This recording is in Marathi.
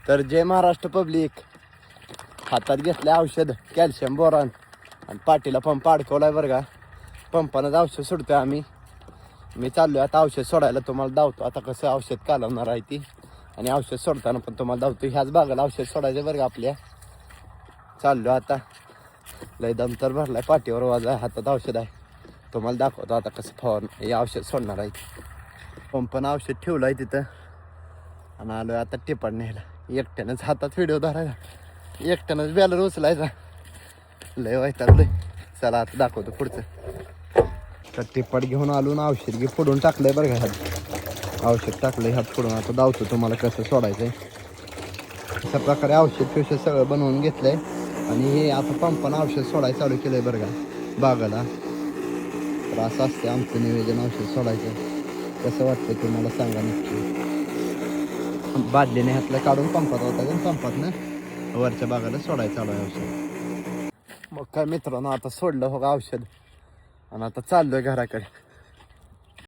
तर जय महाराष्ट्र पब्लिक. हातात घेतलं औषध कॅल्शियम बोरॉन आणि पाठीला पंप अडकवलाय बरं का. पंपानंच औषध सोडतोय आम्ही. मी चाललोय आता औषध सोडायला. तुम्हाला धावतो आता कसं औषध कालवणार आहे ती, आणि औषध सोडताना पण तुम्हाला धावतो. ह्याच भागाला औषध सोडायचं बरं का आपल्या. चाललो आता. लय दम तर भरलाय, पाठीवर वाजा, हातात औषध आहे. तुम्हाला दाखवतो आता कसं हे औषध सोडणार आहे. पंपानं औषध ठेवलं आहे तिथं आणि आलो आहे आता टिपाड न्यायला. एकट्यानंच हातात व्हिडिओ धरायला, एकट्यानंच बॅलर उचलायचा. लय वैतागलोय. चला आता दाखवतो पुढचं. तर टिपाड घेऊन आलो ना, औषध घे फोडून टाकलंय बरं का. ह्यात औषध टाकलंय ह्यात फोडून. आता धावतो तुम्हाला कसं सोडायचंय. अशा प्रकारे औषध सगळं बनवून घेतलंय आणि हे आता पंपानं औषध सोडायचं चालू केलंय बरं का बागाला. तर असं असते आमचं नियोजन औषध सोडायचं. कसं वाटतं तुम्हाला सांगा नक्की. बादलीने हातलं काढून पंपात होता आणि पंपातनं वरच्या बागाला सोडायचं चालू आहे औषध. मग काय मित्रांनो, आता सोडलं हो का औषध आणि आता चाललोय घराकडे.